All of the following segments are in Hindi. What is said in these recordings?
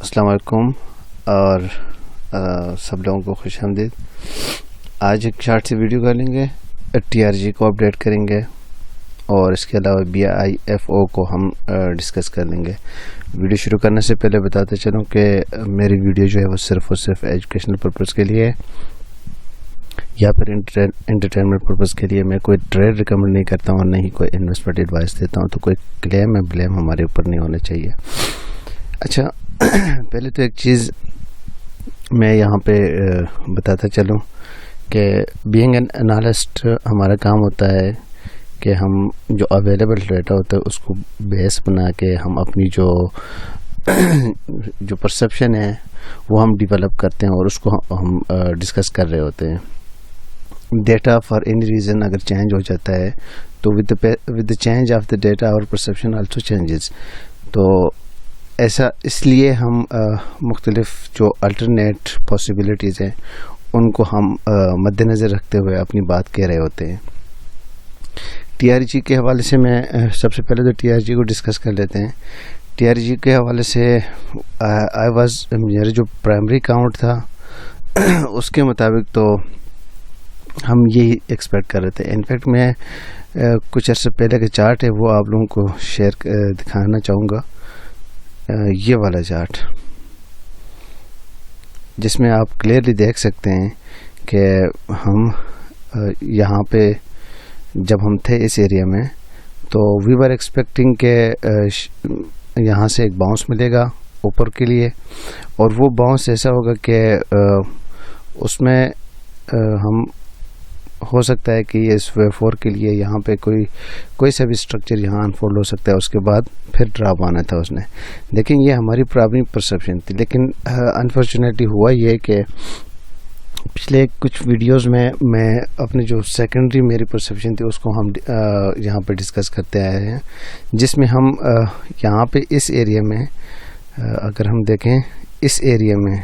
अस्सलाम वालेकुम और सब लोगों को खुशामदीद। आज एक शार्ट सी वीडियो कर लेंगे, टीआरजी को अपडेट करेंगे और इसके अलावा BIFO को हम डिस्कस कर लेंगे। वीडियो शुरू करने से पहले बताते चलूँ कि मेरी वीडियो जो है वो सिर्फ़ और सिर्फ एजुकेशनल पर्पज़ के लिए है या फिर एंटरटेनमेंट पर्पज़ के लिए। मैं कोई ट्रेड रिकमेंड नहीं करता हूँ और नहीं कोई इन्वेस्टमेंट एडवाइस देता हूँ, तो कोई क्लेम या ब्लेम हमारे ऊपर नहीं होना चाहिए। अच्छा, पहले तो एक चीज़ मैं यहाँ पे बताता चलूँ कि बीइंग एन एनालिस्ट हमारा काम होता है कि हम जो अवेलेबल डाटा होता है उसको बेस बना के हम अपनी जो परसेप्शन है वो हम डेवलप करते हैं और उसको हम डिस्कस कर रहे होते हैं। डेटा फॉर एनी रीज़न अगर चेंज हो जाता है तो with the change of the data और परसेप्शन आल्सो चेंजेस। तो ऐसा इसलिए हम मुख्तलिफ जो अल्टरनेट पॉसिबिलिटीज़ हैं उनको हम मद्देनज़र रखते हुए अपनी बात कह रहे होते हैं। टीआरजी के हवाले से मैं सबसे पहले तो टीआरजी को डिस्कस कर लेते हैं। टीआरजी के हवाले से मेरा जो प्राइमरी काउंट था उसके मुताबिक तो हम यही एक्सपेक्ट कर रहे थे। इनफैक्ट मैं कुछ अर्से पहले के चार्ट है वो आप लोगों को शेयर दिखाना चाहूँगा। ये वाला चार्ट जिसमें आप क्लियरली देख सकते हैं कि हम यहाँ पे जब हम थे इस एरिया में तो वी वर एक्सपेक्टिंग के यहाँ से एक बाउंस मिलेगा ऊपर के लिए, और वो बाउंस ऐसा होगा कि उसमें हम हो सकता है कि इस वेव 4 के लिए यहाँ पे कोई सा भी स्ट्रक्चर यहाँ अनफोल्ड हो सकता है, उसके बाद फिर ड्रॉप आना था उसने। लेकिन ये हमारी प्राइमरी परसेप्शन थी। लेकिन अनफॉर्चुनेटली हुआ ये कि पिछले कुछ वीडियोस में मैं अपने जो सेकेंडरी मेरी परसेप्शन थी उसको हम यहाँ पे डिस्कस करते आए हैं, जिसमें हम यहाँ पे इस एरिया में अगर हम देखें इस एरिया में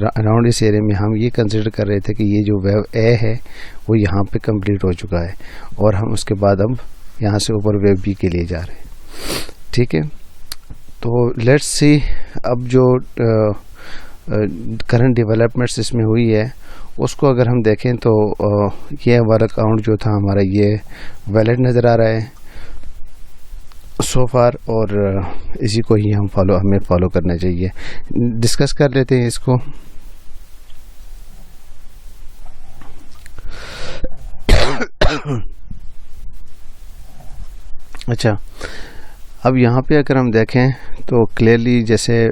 अराउंड इस एरिया में हम ये कंसिडर कर रहे थे कि ये जो वेव ए है वो यहाँ पे कंप्लीट हो चुका है और हम उसके बाद अब यहाँ से ऊपर वेव बी के लिए जा रहे हैं। ठीक है, तो लेट्स सी अब जो करंट डेवलपमेंट्स इसमें हुई है उसको अगर हम देखें तो ये वाला काउंट जो था हमारा ये वैलिड नज़र आ रहा है सो फार, और इसी को ही हमें फॉलो करना चाहिए। डिस्कस कर लेते हैं इसको। अच्छा, अब यहाँ पे अगर हम देखें तो क्लियरली जैसे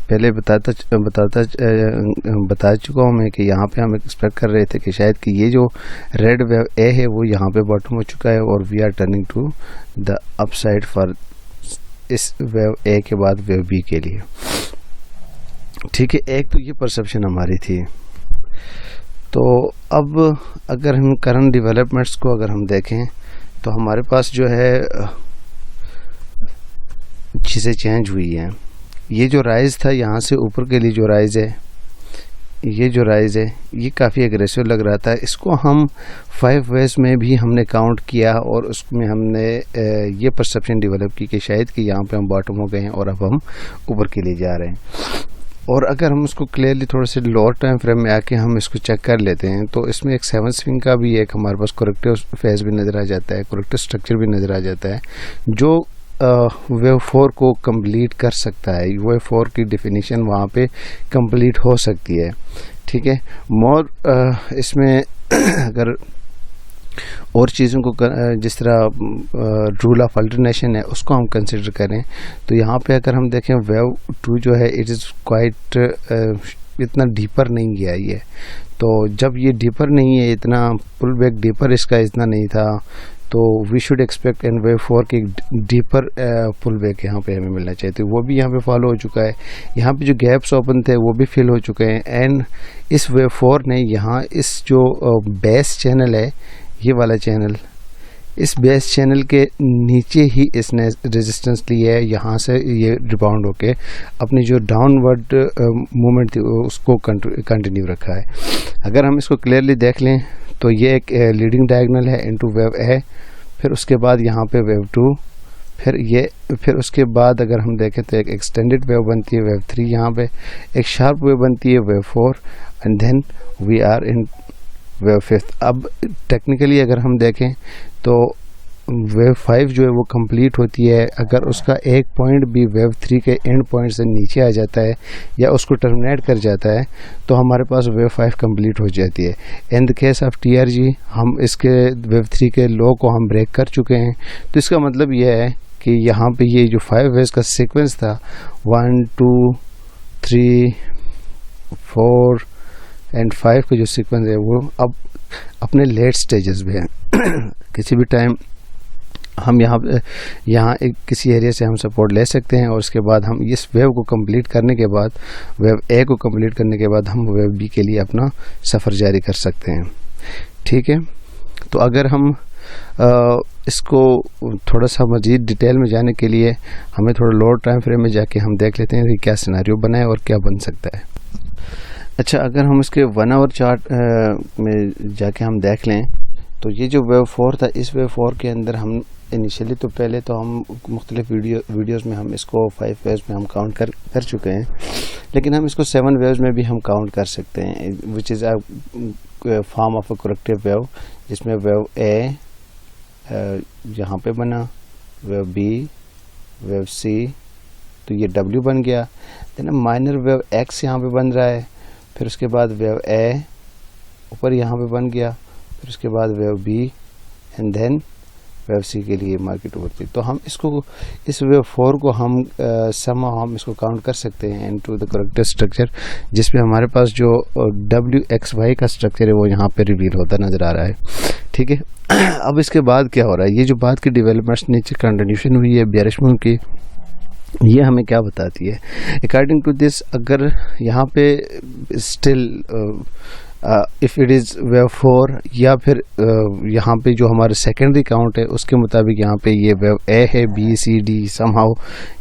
पहले बता चुका हूँ मैं कि यहाँ पे हम एक्सपेक्ट कर रहे थे कि शायद कि ये जो रेड वेव ए है वो यहाँ पे बॉटम हो चुका है और we are turning to the upside for this wave A के बाद वेव बी के लिए। ठीक है, एक तो ये परसेप्शन हमारी थी। तो अब अगर हम करंट डेवलपमेंट्स को अगर हम देखें तो हमारे पास जो है चीज़ें चेंज हुई हैं। ये जो राइज़ था यहाँ से ऊपर के लिए जो राइज़ है, ये जो राइज़ है ये काफ़ी एग्रेसिव लग रहा था। इसको हम 5 वेज में भी हमने काउंट किया और उसमें हमने ये परसेप्शन डेवलप की कि शायद कि यहाँ पे हम बॉटम हो गए हैं और अब हम ऊपर के लिए जा रहे हैं। और अगर हम उसको क्लियरली थोड़े से लोअर टाइम फ्रेम में आके हम इसको चेक कर लेते हैं तो इसमें एक 7 स्विंग का भी एक हमारे पास करेक्टिव फेज भी नज़र आ जाता है, करेक्टिव स्ट्रक्चर भी नज़र आ जाता है जो वेव 4 को कंप्लीट कर सकता है। वेव 4 की डेफिनेशन वहाँ पे कंप्लीट हो सकती है। ठीक है, मोर इसमें अगर और चीज़ों को जिस तरह रूल ऑफ अल्टरनेशन है उसको हम कंसिडर करें तो यहाँ पे अगर हम देखें वेव 2 जो है इट इज़ क्वाइट इतना डीपर नहीं गया ये। तो जब ये डीपर नहीं है, इतना पुल बैक डीपर इसका इतना नहीं था, तो we should expect in wave 4 की डीपर पुल बैक यहाँ पे हमें मिलना चाहिए। तो वो भी यहाँ पे फॉलो हो चुका है। यहाँ पे जो गैप्स ओपन थे वो भी फिल हो चुके हैं एंड इस वेव 4 ने यहाँ इस जो बेस चैनल है ये वाला चैनल, इस बेस चैनल के नीचे ही इसने रेजिस्टेंस ली है। यहाँ से ये रिबाउंड होके अपनी जो डाउनवर्ड मूवमेंट थी उसको कंटिन्यू रखा है। अगर हम इसको क्लियरली देख लें तो ये एक लीडिंग डायगोनल है इनटू वेव ए, फिर उसके बाद यहाँ पे वेव 2, फिर उसके बाद अगर हम देखें तो एक एक्सटेंडेड वेव बनती है वेव 3, यहाँ पे एक शार्प वेव बनती है wave 4 and then we are in wave 5। अब टेक्निकली अगर हम देखें तो वेव 5 जो है वो कंप्लीट होती है अगर उसका एक पॉइंट भी वेव 3 के एंड पॉइंट से नीचे आ जाता है या उसको टर्मिनेट कर जाता है तो हमारे पास वेव 5 कंप्लीट हो जाती है। In the case of TRG हम इसके वेव 3 के लो को हम ब्रेक कर चुके हैं। तो इसका मतलब यह है कि यहाँ पे ये जो 5 वेव्स का सीक्वेंस था 1 2 3 4 एंड 5 का जो सीक्वेंस है वो अब अपने लेट स्टेजेस में है। किसी भी टाइम हम यहाँ एक किसी एरिया से हम सपोर्ट ले सकते हैं और उसके बाद हम इस वेव को कंप्लीट करने के बाद वेव ए को कंप्लीट करने के बाद हम वेव बी के लिए अपना सफ़र जारी कर सकते हैं। ठीक है, तो अगर हम इसको थोड़ा सा मज़ीद डिटेल में जाने के लिए हमें थोड़ा लोअर टाइम फ्रेम में जाके हम देख लेते हैं कि क्या सिनेरियो बना है और क्या बन सकता है। अच्छा, अगर हम इसके 1 आवर चार्ट में जाके हम देख लें तो ये जो वेव 4 था इस वेव 4 के अंदर हम इनिशियली तो पहले तो हम मुख्तलिफ वीडियोस में हम इसको 5 वेव्स में हम काउंट कर चुके हैं, लेकिन हम इसको 7 वेव्स में भी हम काउंट कर सकते हैं which is a form of a corrective wave, जिसमें वेव ए यहाँ पे बना, वेव बी, वेव सी, तो ये W बन गया। देन माइनर वेव X यहाँ पे बन रहा है, फिर उसके बाद वेव ए ऊपर यहाँ पे बन गया, फिर उसके बाद wave B and then wave C के लिए मार्केट उभरती। तो हम इसको इस वेव 4 को हम हम इसको काउंट कर सकते हैं इनटू द करेक्टिव स्ट्रक्चर, जिसमें हमारे पास जो WXY का स्ट्रक्चर है वो यहाँ पे रिवील होता नज़र आ रहा है। ठीक है, अब इसके बाद क्या हो रहा है, ये जो बाद की डेवलपमेंट्स नीचे कंटिन्यूशन हुई है बेयरिश मूव की, ये हमें क्या बताती है। अकॉर्डिंग टू दिस अगर यहाँ पे still if it is wave 4 या फिर यहाँ पे जो हमारे सेकेंडरी काउंट है उसके मुताबिक यहाँ पे ये वेव ए है BCD समहाउ,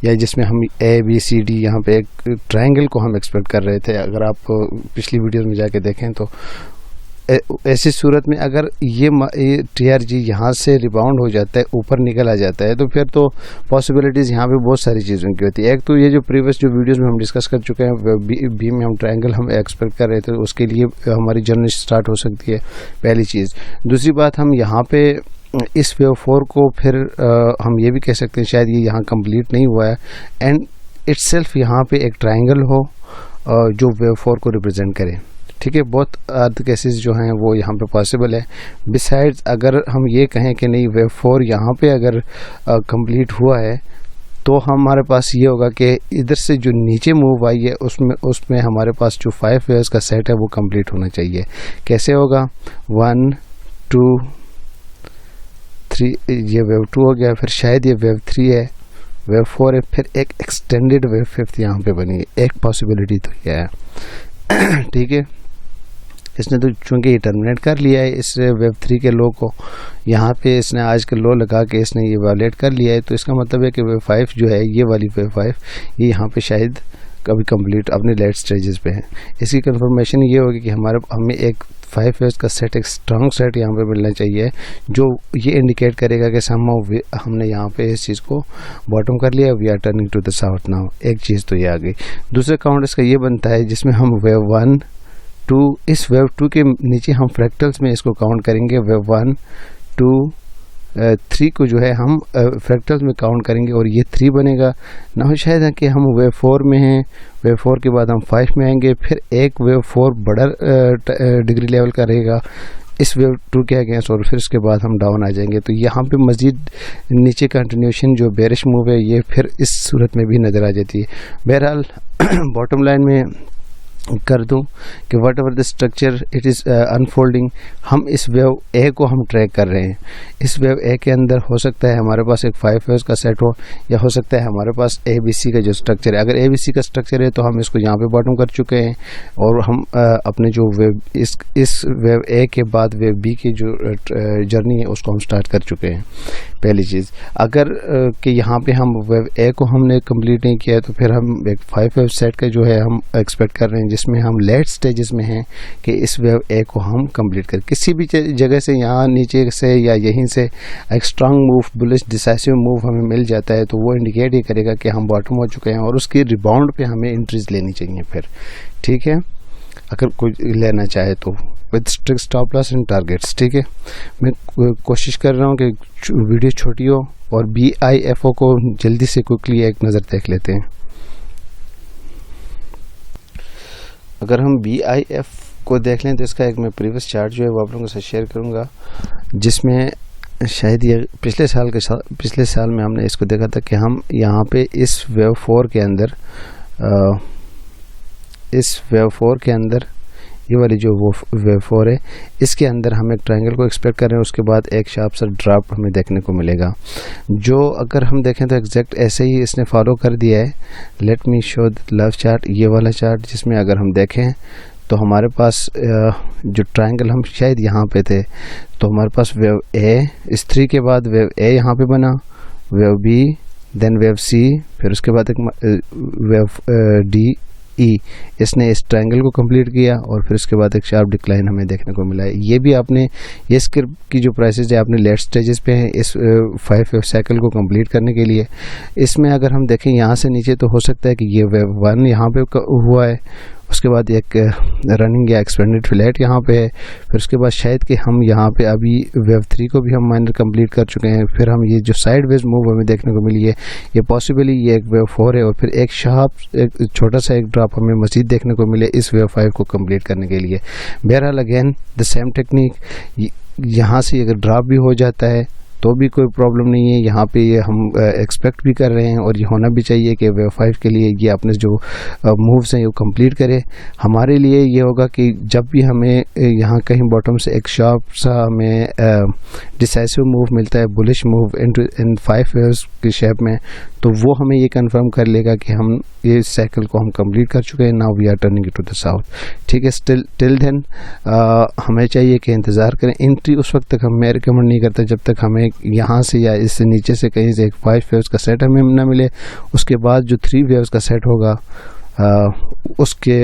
या जिसमें हम ABCD यहाँ पे एक ट्रायंगल को हम एक्सपेक्ट कर रहे थे। अगर आप पिछली वीडियोस में जाके देखें तो ऐसी सूरत में अगर ये TRG यहाँ से रिबाउंड हो जाता है, ऊपर निकल आ जाता है, तो फिर तो पॉसिबिलिटीज़ यहाँ पे बहुत सारी चीज़ों की होती है। एक तो ये जो प्रीवियस जो वीडियोस में हम डिस्कस कर चुके हैं बी में हम ट्रायंगल हम एक्सपेक्ट कर रहे थे, उसके लिए हमारी जर्नी स्टार्ट हो सकती है, पहली चीज़। दूसरी बात, हम यहाँ पे इस वेव 4 को फिर हम ये भी कह सकते हैं शायद ये यहाँ कम्प्लीट नहीं हुआ है एंड इट्सेल्फ यहाँ पे एक ट्रायंगल हो जो वेव 4 को रिप्रेजेंट करे। ठीक है, बहुत अर्थ केसेस जो हैं वो यहाँ पे पॉसिबल है। बिसाइड्स अगर हम ये कहें कि नहीं वेव 4 यहाँ पे अगर कंप्लीट हुआ है तो हमारे पास ये होगा कि इधर से जो नीचे मूव आई है उसमें हमारे पास जो 5 वेव्स का सेट है वो कंप्लीट होना चाहिए। कैसे होगा, 1 2 3, ये वेव 2 हो गया, फिर शायद ये वेव 3 है, वेव 4 है, फिर एक एक्सटेंडेड वेव 5 यहाँ पे बनी है। एक पॉसिबिलिटी तो यह है। ठीक है, इसने तो चूँकि ये टर्मिनेट कर लिया है इस वेव 3 के लो को, यहाँ पे इसने आज के लो लगा के इसने ये वायलेट कर लिया है, तो इसका मतलब है कि वेव 5 जो है, ये वाली वेव 5 ये यहाँ पे शायद कभी कंप्लीट अपने लेट स्टेजेस पे है। इसकी कंफर्मेशन ये होगी कि हमें एक 5 वेव्स का सेट, एक स्ट्रॉन्ग सेट यहाँ पे मिलना चाहिए जो ये इंडिकेट करेगा कि हमने यहाँ पे इस चीज़ को बॉटम कर लिया, we are turning to the south now. एक चीज़ तो ये आ गई। दूसरा काउंट इसका ये बनता है जिसमें हम वेव 1 2, इस वेव 2 के नीचे हम फ्रैक्टल्स में इसको काउंट करेंगे, वेव 1 2 3 को जो है हम फ्रैक्टल्स में काउंट करेंगे और ये 3 बनेगा ना। हो शायद है कि हम वेव 4 में हैं, वेव 4 के बाद हम 5 में आएंगे, फिर एक वेव 4 बड़ा डिग्री लेवल का रहेगा इस वेव 2 के अगेंस्ट, और फिर उसके बाद हम डाउन आ जाएंगे। तो यहाँ पे मज़ीद नीचे कंटिन्यूशन जो बेरिश मूव है ये फिर इस सूरत में भी नज़र आ जाती है। बहरहाल बॉटम लाइन में कर दूं कि what ever the structure it is unfolding, हम इस वेव ए को हम ट्रैक कर रहे हैं। इस वेव ए के अंदर हो सकता है हमारे पास एक 5 वेव्स का सेट हो, या हो सकता है हमारे पास ABC का जो स्ट्रक्चर है। अगर ABC का स्ट्रक्चर है तो हम इसको यहाँ पे बॉटम कर चुके हैं और हम अपने जो वेव इस वेव ए के बाद वेव बी की जो जर्नी है उसको हम स्टार्ट कर चुके हैं। पहली चीज़। अगर कि यहाँ पे हम वेव ए को हमने कंप्लीट नहीं किया है तो फिर हम एक 5 वेव सेट का जो है हम एक्सपेक्ट कर रहे हैं, जिसमें हम लेट स्टेजेस में हैं कि इस वेव ए को हम कंप्लीट करें। किसी भी जगह से, यहाँ नीचे से या यहीं से एक strong move, bullish decisive move हमें मिल जाता है तो वो इंडिकेट ही करेगा कि हम बॉटम हो चुके हैं और उसकी रिबाउंड पे हमें एंट्रीज लेनी चाहिए फिर, ठीक है, अगर कोई लेना चाहे तो with strict stop loss and targets. ठीक है, मैं कोशिश कर रहा हूँ कि वीडियो छोटी हो और BIFO को जल्दी से क्विकली एक नज़र देख लेते हैं। अगर हम BIF को देख लें तो इसका एक मैं प्रीवियस चार्ट जो है वो आप लोगों के साथ शेयर करूँगा, जिसमें शायद ये पिछले साल में हमने इसको देखा था कि हम यहाँ पे इस वेव 4 के अंदर ये वाली जो वो वेव 4 है, इसके अंदर हम एक ट्रायंगल को एक्सपेक्ट कर रहे हैं। उसके बाद एक शार्प सा ड्रॉप हमें देखने को मिलेगा, जो अगर हम देखें तो एग्जैक्ट ऐसे ही इसने फॉलो कर दिया है। Let me show the love chart, ये वाला चार्ट, जिसमें अगर हम देखें तो हमारे पास जो ट्रायंगल हम शायद यहाँ पे थे, तो हमारे पास वेव ए, इस 3 के बाद वेव ए यहाँ पे बना, wave B, then wave C, फिर उसके बाद एक वेव डी ई, इसने इस ट्रायंगल को कंप्लीट किया और फिर उसके बाद एक शार्प डिक्लाइन हमें देखने को मिला है। ये भी आपने, ये स्क्रिप्ट की जो प्राइसेस है आपने लेट स्टेजेस पे हैं इस 5 वेव साइकिल को कंप्लीट करने के लिए। इसमें अगर हम देखें यहाँ से नीचे तो हो सकता है कि ये वेव 1 यहाँ पे हुआ है, उसके बाद एक रनिंग या एक्सपेंडेड फ्लैट यहाँ पे है, फिर उसके बाद शायद कि हम यहाँ पे अभी वेव 3 को भी हम माइनर कंप्लीट कर चुके हैं। फिर हम ये जो साइड वेज मूव हमें देखने को मिली है, ये पॉसिबली ये एक वेव 4 है और फिर एक शार्प, एक छोटा सा एक ड्रॉप हमें मज़ीद देखने को मिले इस वेव 5 को कंप्लीट करने के लिए। बहरहाल अगेन द सेम टेक्निक, यहाँ से अगर ड्रॉप भी हो जाता है तो भी कोई प्रॉब्लम नहीं है। यहाँ पे ये हम एक्सपेक्ट भी कर रहे हैं और ये होना भी चाहिए कि वेव 5 के लिए ये अपने जो मूव्स हैं वो कंप्लीट करे। हमारे लिए ये होगा कि जब भी हमें यहाँ कहीं बॉटम से एक शार्प सा हमें डिसाइसिव मूव मिलता है, बुलिश मूव इन 5 वेव्स की शेप में, तो वो हमें ये कंफर्म कर लेगा कि हम ये साइकिल को हम कंप्लीट कर चुके हैं। Now we are turning to the south. ठीक है, टिल देन हमें चाहिए कि इंतज़ार करें। एंट्री उस वक्त तक मैं रिकमेंड नहीं करता जब तक हमें यहाँ से या इससे नीचे से कहीं से एक 5 वेव्स का सेट हमें ना मिले। उसके बाद जो 3 वेव्स का सेट होगा उसके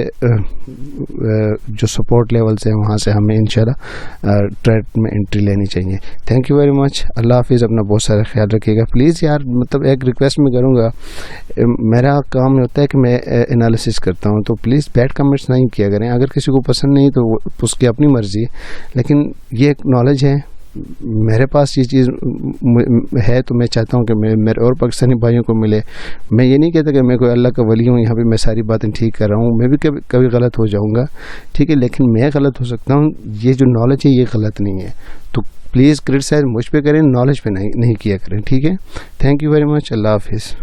जो सपोर्ट लेवल्स हैं वहाँ से हमें इंशाल्लाह ट्रेड में एंट्री लेनी चाहिए। Thank you very much. अल्लाह हाफिज़। अपना बहुत सारा ख्याल रखिएगा प्लीज़। यार मतलब एक रिक्वेस्ट मैं करूँगा, मेरा काम होता है कि मैं एनालिसिस करता हूँ, तो प्लीज़ बैड कमेंट्स नहीं किया करें। अगर किसी को पसंद नहीं तो उसकी अपनी मर्ज़ी है, लेकिन ये एक नॉलेज है, मेरे पास ये चीज़ है तो मैं चाहता हूँ कि मेरे और पाकिस्तानी भाइयों को मिले। मैं ये नहीं कहता कि मैं कोई अल्लाह का वली हूँ, यहाँ पे मैं सारी बातें ठीक कर रहा हूँ, मैं भी कभी गलत हो जाऊँगा, ठीक है, लेकिन मैं गलत हो सकता हूँ। ये जो नॉलेज है ये गलत नहीं है, तो प्लीज़ क्रिटिसाइज मुझ पे करें, नॉलेज पे नहीं किया करें। ठीक है, थैंक यू वेरी मच। अल्लाह हाफिज़।